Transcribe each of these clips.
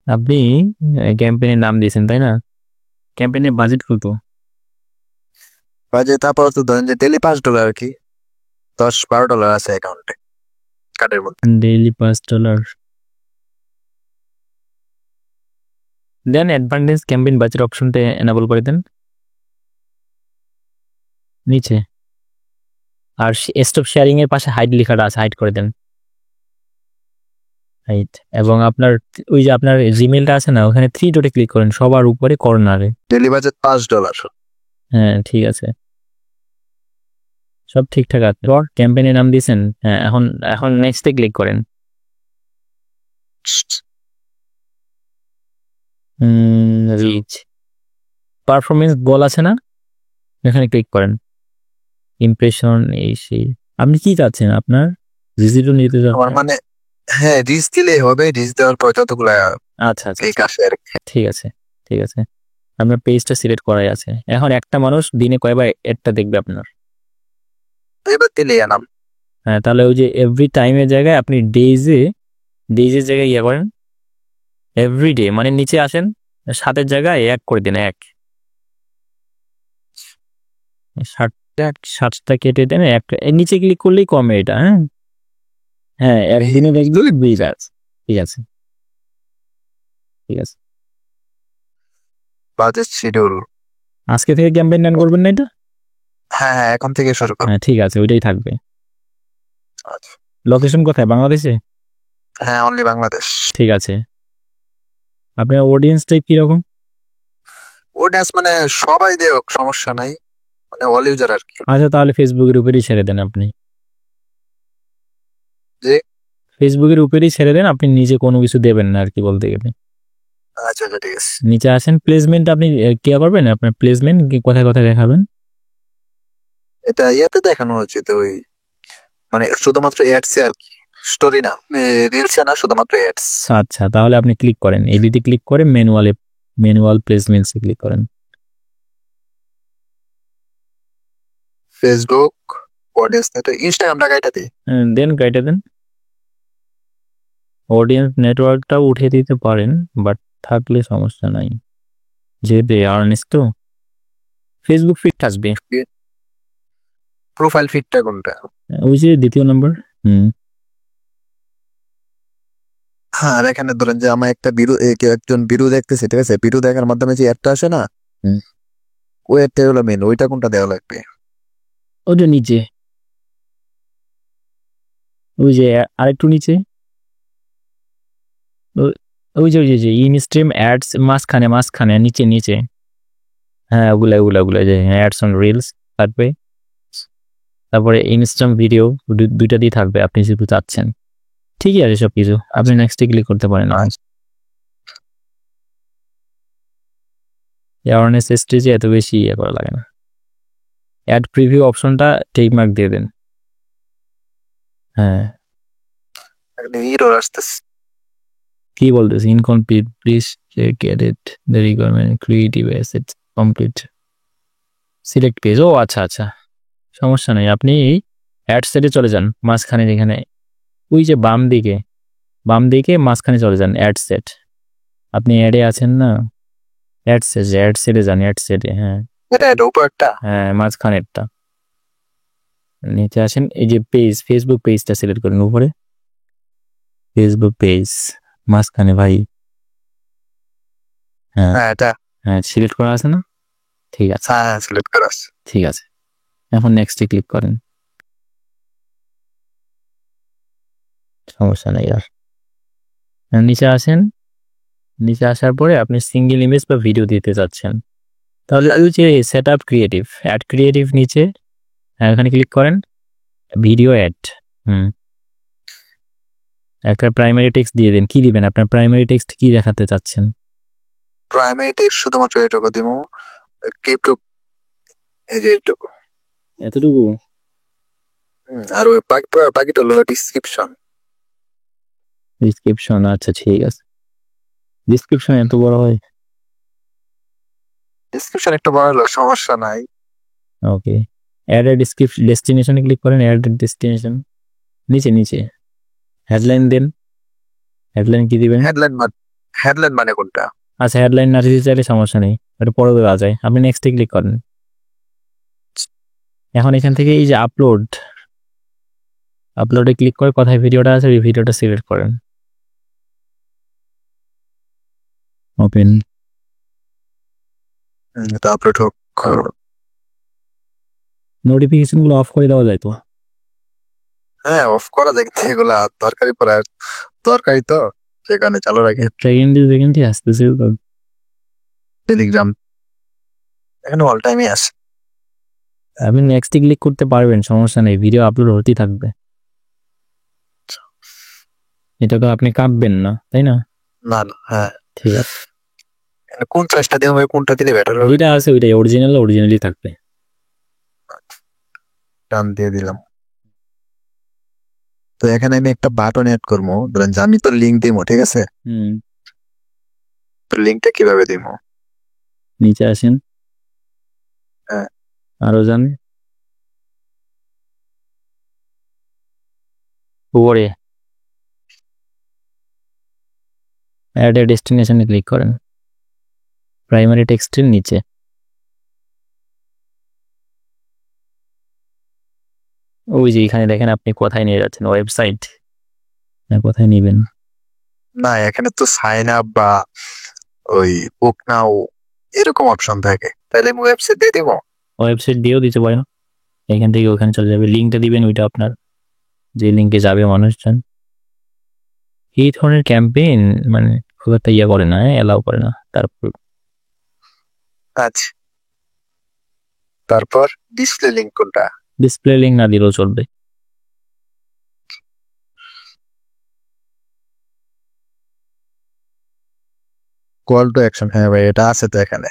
আপনি ক্যাম্পেইনের নাম দিয়েছেন তাই না? ক্যাম্পেইনের বাজেট কত? বাজে তারপর তো ধরেন যে ডেলি $5 আর কি, $10-12 আছে অ্যাকাউন্টে কার্ডের মধ্যে। ডেইলি $5 দেন অ্যাডভান্টেজ ক্যাম্পেইন বাজেট অপশনটা এনাবল করে দেন নিচে। আর স্টপ শেয়ারিং এর পাশে হাইড লেখাটা আছে, হাইড করে দেন। হাইড। এবং আপনার ওই যে আপনার জিমেলটা আছে না, ওখানে 3 ডটে ক্লিক করেন সবার উপরে কর্নারে। Daily budget $5। হ্যাঁ ঠিক আছে, সব ঠিকঠাক আছে। ক্যাম্পেইনের নাম দিয়েছেন, হ্যাঁ। এখন এখন নেক্সটে ক্লিক করেন। রিচ পারফরমেন্স গোল আছে না, এখানে ক্লিক করেন। ইমপ্রেশন এই সেই। আপনি কি চাচ্ছেন? আপনার ভিজিটও নিতে আমার চাচ্ছেন? মানে হ্যাঁ, রিস্ক দিলেই হবে, রিস্ক দেওয়ার পর যতগুলা আচ্ছা আচ্ছা এই আচ্ছা, কাছে আর কি। ঠিক আছে ঠিক আছে। আপনার পেজটা সিলেক্ট করাই আছে। এখন একটা মানুষ দিনে কয়বার এডটা দেখবে আপনার? তো এবার দিলেই আনাম। হ্যাঁ, তাহলে ওই যে এভরি টাইমের জায়গায় আপনি ডেজের জায়গায় ইয়ে করেন এভরিডে, মানে নিচে আসেন, 7-এর জায়গায় 1 করে দিন। 1 7টা কেটে দেন, একটা নিচে ক্লিক করলেই কমে এটা। হ্যাঁ হ্যাঁ, একদিনে দেখবে 20 আছে। ঠিক আছে ঠিক আছে। Budget schedule. আজকে থেকে ক্যাম্পেইন রান করবেন না এটা? হ্যাঁ হ্যাঁ, এখন থেকে শুরু করো। হ্যাঁ ঠিক আছে, ওইটাই থাকবে। আচ্ছা। লোকেশন কোথায়? বাংলাদেশে? হ্যাঁ, অনলি বাংলাদেশ। ঠিক আছে। আপনার অডিয়েন্স টাইপ কিরকম? অডিয়েন্স মানে সবাই দেখ, সমস্যা নাই, মানে অল ইউজার আর কি। আচ্ছা, তাহলে ফেসবুকের উপরেই ছেড়ে দেন আপনি। যে ফেসবুকের উপরেই ছেড়ে দেন, আপনি নিজে কোনো কিছু দেবেন না আর কি, বলতে গেলে। আচ্ছা আচ্ছা, ঠিক আছে। নিচে আসেন, প্লেসমেন্ট আপনি কি করবেন? আপনার প্লেসমেন্ট কোথায় কোথায় দেখাবেন? এটা ইয়াতে দেখানো উচিত, ওই মানে শুধুমাত্র অ্যাডস আর কি, স্টোরি না, রিলস না, শুধুমাত্র অ্যাডস। আচ্ছা, তাহলে আপনি ক্লিক করেন, এডিটে ক্লিক করে ম্যানুয়াল প্লেসমেন্টসে ক্লিক করেন। ফেসবুক অডিয়েন্স নেটওয়ার্ক, ইনস্টাগ্রাম টাকা এটা দিই। দেন গাইডে দেন। অডিয়েন্স নেটওয়ার্কটাও উঠিয়ে দিতে পারেন, বাট থাকলে সমস্যা নাই, যেহেতু আর্নিস তো। ফেসবুক ফিট আসবে, প্রোফাইল ফিটটা কোনটা? ওই যে দ্বিতীয় নম্বর। হ্যাঁ, আর এখানে ধরেন যে আমার একটা কেউ একজন ভিডিও দেখতেছে, ঠিক আছে, ভিডিও দেখার মাধ্যমে যে অ্যাডটা আসে না, হুম। ওই অ্যাডটা হলো মেন, ওইটা কোনটা দেওয়া লাগবে? ওটা নিচে, ওই যে আরেকটু নিচে, ও- ওই যে ইনস্ট্রিম অ্যাডস মাঝখানে মাঝখানে নিচে নিচে। হ্যাঁ, ওগুলা যে অ্যাডস অন রিলস থাকবে, তারপরে ইনস্টাম ভিডিও, দুইটা দিয়ে থাকবে আপনি যেহেতু চাচ্ছেন। ঠিকই আছে সব কিছু, আপনি নেক্সটে ক্লিক করতে পারেন। অ্যাওয়ারনেস স্টেজে এত বেশি ইয়ে করা লাগে না। অ্যাড প্রিভিউ অপশনটা টেক মার্ক দিয়ে দেন। হ্যাঁ, এরর আসতেছে। কি বলতেছে? Incomplete, please check edit the requirement, creative asset complete, select page. ও আচ্ছা আচ্ছা, সমস্যা নেই। আপনি অ্যাড সেটে চলে যান, মাঝখানে যেখানে ওই যে বাম দিকে মাঝখানে চলে যান, অ্যাড সেট। আপনি অ্যাডে আছেন না, অ্যাড সেটে যান, অ্যাড সেটে। হ্যাঁ এটা উপরটা। হ্যাঁ, মাঝখানেরটা। নিচে আসেন, এই যে পেজ, ফেসবুক পেজটা সিলেক্ট করেন উপরে, ফেসবুক পেজ মাঝখানে ভাই। হ্যাঁ হ্যাঁ, এটা হ্যাঁ, সিলেক্ট করা আছে না? ঠিক আছে হ্যাঁ সিলেক্ট করা আছে। ঠিক আছে। এখন নেক্সটে ক্লিক করেন, সমস্যা নেই আর। নিচে আসেন, নিচে আসার পরে আপনি সিঙ্গেল ইমেজ বা ভিডিও দিতে চাচ্ছেন, তাহলে ওই যে set up creative, add creative নিচে, এখানে ক্লিক করেন, ভিডিও অ্যাড। একটা প্রাইমারি টেক্সট দিয়ে দিন। কি দিবেন? আপনার প্রাইমারি টেক্সট কি দেখাতে চাচ্ছেন? প্রাইমারি টেক্সট শুধুমাত্র এটুকু দিব, ক্রিপ্টো, এই যে এটুকু। এতটুকু? আর ওই বাকিটা হলো ডিসক্রিপশন। ডিসক্রিপশন, আচ্ছা ঠিক আছে। ডিসক্রিপশন এত বড় হয়? ডিসক্রিপশন একটা বড় হলো সমস্যা নাই। ওকে, অ্যাড এ ডিসক্রিপশন, ডেস্টিনেশনে ক্লিক করেন, অ্যাড ডেস্টিনেশন নিচে নিচে। হেডলাইন দেন, হেডলাইন কি দিবেন? হেডলাইন মানে কোনটা? আচ্ছা হেডলাইন না দিতে চাইলে সমস্যা নেই, এটা পরে দেওয়া যায়। আপনি নেক্সটে ক্লিক করেন। এখন এখান থেকে এই যে আপলোডে ক্লিক করে কোথায় ভিডিওটা আছে ওই ভিডিওটা সিলেক্ট করেন। ওপেন। এটা আপলোড হোক। নোটিফিকেশনগুলো অফ করে দেওয়া যায় তো? হ্যাঁ, অফ করা দেখতে এগুলা দরকারি পড়ার দরকারি তো সেখানে চালু রাখি। সেকেন্ডে আসতেছে তো। টেলিগ্রাম এখানে অল টাইমই আছে। আপনি নেক্সটে ক্লিক করতে পারবেন, সমস্যা নেই, ভিডিও আপলোড হতেই থাকবে। এটা তো আপনি কাঁপবেন না, তাই না? না না, হ্যাঁ ঠিক আছে। কোন চয়েসটা দিলে হবে, কোনটা দিলে বেটার হবে? ওইটা আছে, ওইটাই অরিজিনালি থাকবে। টান দিয়ে দিলাম। তো এখানে আমি একটা বাটন অ্যাড করবো, ধরেন যে আমি তো লিঙ্ক দিব, ঠিক আছে? তো লিঙ্কটা কিভাবে দিব? নিচে আসেন, হ্যাঁ। আরো যান উপরে, অ্যাড এ ডেস্টিনেশনে ক্লিক করেন, প্রাইমারি টেক্সটের নিচে। ওই যে এখানে দেখেন আপনি কোথায় নিয়ে যাচ্ছেন, ওয়েবসাইট না কোথায় নেবেন? না, এখানে তো সাইন আপ বা ওই বুক নাও এরকম অপশন থাকে, তাহলে আমি ওয়েবসাইট দিয়ে দিব। ওয়েবসাইট দিয়েও দিতে পারেন, এখান থেকে ওখানে চলে যাবে, লিঙ্কটা দিবেন ওইটা আপনার, যে লিঙ্কে যাবে মানুষজন। এই ধরনের ক্যাম্পেইন মানে খুব একটা ইয়ে করে না, এলাও করে না। আচ্ছা, তারপর ডিসপ্লে লিঙ্ক কোনটা? ডিসপ্লে লিঙ্ক না দিলেও চলবে। কল টু অ্যাকশন, হ্যাঁ ভাই এটা আছে তো এখানে।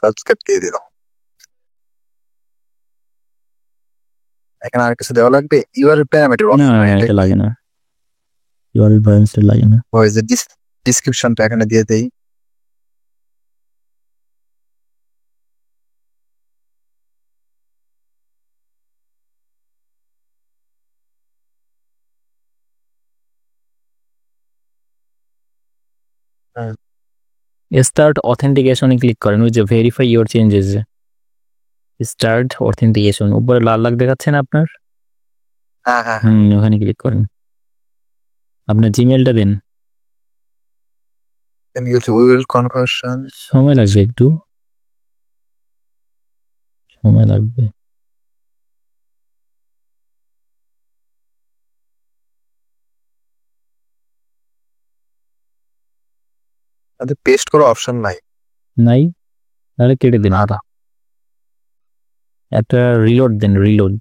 সাবস্ক্রাইব দিয়ে দিলাম। এখানে আর কিছু দেওয়া লাগবে? ইউআরএল প্যারামিটার না এটা লাগে না, ইউআরএল প্যারামিটার লাগে না। ওই যে ডেসক্রিপশনটা এখানে দিয়ে দেই। স্টার্ট অথেন্টিকেশনে ক্লিক করেন, ওই যে verify your changes, start authentication উপরে লাল লাল দেখাচ্ছে না আপনার? হ্যাঁ হ্যাঁ, ওখানে ক্লিক করেন, আপনার জিমেলটা দেন। উইল কনভার্সন সময় লাগবে, একটু সময় লাগবে। পেস্ট করার অপশন নাই। নাই, তাহলে কেটে দিন। একটা রিলোড দেন, রিলোড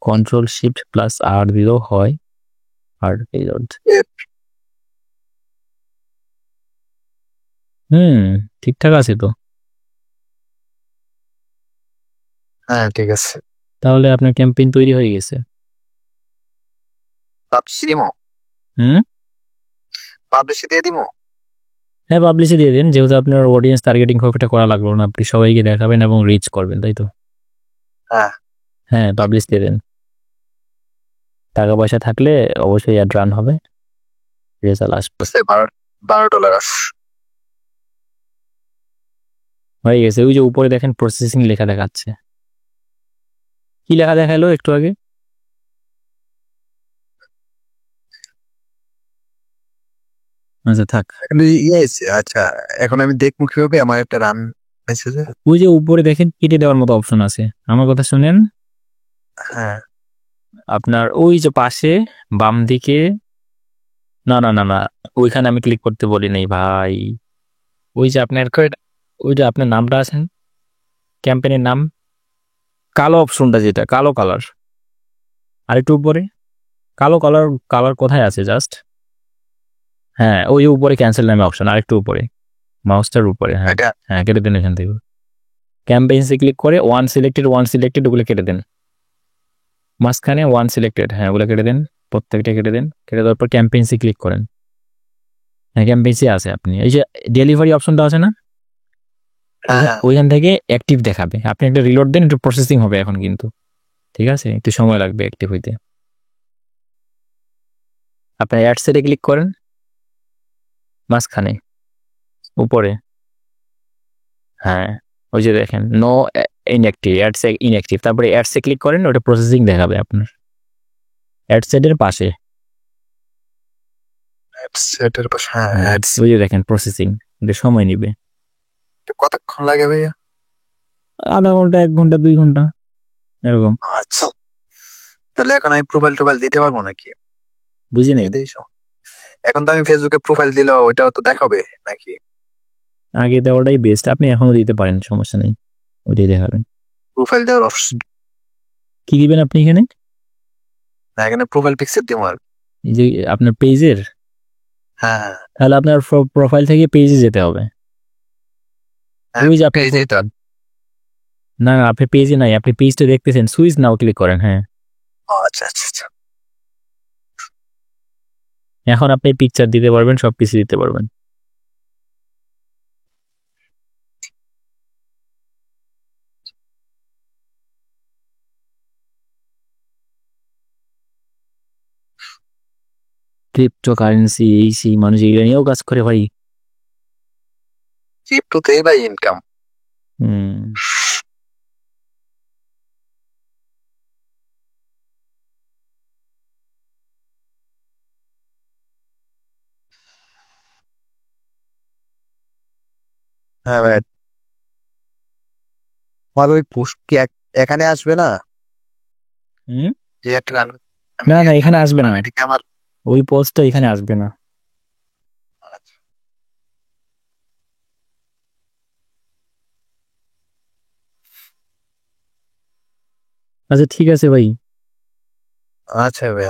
Ctrl+Shift+R দিলেও হয়, আর রিলোড। ঠিকঠাক আছে তো? হ্যাঁ ঠিক আছে। তাহলে আপনার ক্যাম্পেইন তৈরি হয়ে গেছে। পাবলিশ দিমো? পাবলিশ দিয়ে দিমো? হ্যাঁ পাবলিশে দিয়ে দিন, যেহেতু আপনার অডিয়েন্স টার্গেটিং খুব একটা করা লাগলো না, আপনি সবাইকে দেখাবেন এবং রিচ করবেন, তাই তো? হ্যাঁ হ্যাঁ পাবলিশ দিয়ে দেন। টাকা পয়সা থাকলে অবশ্যই অ্যাড রান হবে, রেজাল্ট আসবে। $12 আস হয়ে গেছে। ওই যে উপরে দেখেন প্রসেসিং লেখা দেখাচ্ছে, কি লেখা দেখালো একটু আগে? আচ্ছা থাক। আচ্ছা, এখন আমি দেখবো কিভাবে আমার একটা রান মেসেজে। ওই যে উপরে দেখেন কেটে দেওয়ার মতো অপশন আছে, আমার কথা শুনেন। হ্যাঁ আপনার ওই যে পাশে বাম দিকে, না না না না, ওইখানে আমি ক্লিক করতে বলি নাই ভাই। ওই যে আপনার নামটা আছেন, ক্যাম্পেইনের নাম, কালো অপশনটা যেটা কালো কালার, আরেকটু উপরে কালার কোথায় আছে জাস্ট? হ্যাঁ ওই উপরে ক্যান্সেল নামে অপশন, আরেকটু উপরে, মাউসটার উপরে। হ্যাঁ হ্যাঁ কেটে দেন এখান থেকে। ক্যাম্পেইনসে ক্লিক করে ওয়ান সিলেক্টেড ওগুলো কেটে দেন। মাঝখানে ওয়ান সিলেক্টেড, হ্যাঁ ওগুলো কেটে দেন, প্রত্যেকটা কেটে দেন। কেটে দেওয়ার পর ক্যাম্পেইনসে ক্লিক করেন। হ্যাঁ ক্যাম্পেইনসে আছে, আপনি এই যে ডেলিভারি অপশনটা আছে না, ওইখান থেকে অ্যাক্টিভ দেখাবে। আপনি একটা রিলোড দেন, একটু প্রসেসিং হবে এখন কিন্তু, ঠিক আছে, একটু সময় লাগবে অ্যাক্টিভ হইতে। আপনি অ্যাডসেটে ক্লিক করেন, মাঝখানে উপরে, হ্যাঁ ওই যে দেখেন নো ইনঅ্যাক্টিভ, অ্যাডস ইনঅ্যাক্টিভ, তারপরে অ্যাডসে ক্লিক করেন, ওটা প্রসেসিং দেখাবে আপনার অ্যাডসেটের পাশে। সেটার পাশে, হ্যাঁ অ্যাডস। ওই যে দেখেন প্রসেসিং, এটা সময় নিবে কতক্ষণ লাগে ভাইয়া? আধা ঘন্টা, 1 ঘন্টা, 2 ঘন্টা এরকম। আচ্ছা, তাহলে এখন আমি প্রোফাইল টোফাইল দিতে পারবো নাকি? বুঝি নাই। এখন তো আমি ফেসবুকে প্রোফাইল দিলেও ওইটাও তো দেখাবে নাকি? আগে দেওয়াটাই বেস্ট, আপনি এখনো দিতে পারেন, সমস্যা নেই, ওইটাই দেখাবেন। প্রোফাইল দেওয়ার অপশন কি দিবেন আপনি এখানে? না, এখানে প্রোফাইল পিকচার দিব আর। এই যে আপনার পেজের, হ্যাঁ তাহলে আপনার প্রোফাইল থেকে পেজে যেতে হবে। হ্যাঁ, ওই যে আপনি পেজেই তো। না না, আপনি পেজে নাই, আপনি পেজটা দেখতেছেন, সুইচ নাও ক্লিক করেন। হ্যাঁ, আচ্ছা আচ্ছা আচ্ছা। এখন আপনি পিকচার দিতে পারবেন, সবকিছু দিতে পারবেন। ক্রিপ্টোকারেন্সি এই সেই, মানুষ এগুলো নিয়েও কাজ করে ভাই। ক্রিপ্টোতেই ভাই ইনকাম। হুম, হ্যাঁ ভাই, আমার ওই পোস্ট কি এখানে আসবে না? হুম? যে একটা গান না না, এখানে আসবে না, এটাকে আমার। ওই পোস্টটা এখানে আসবে না। আচ্ছা ঠিক আছে ভাই। আচ্ছা ভাইয়া।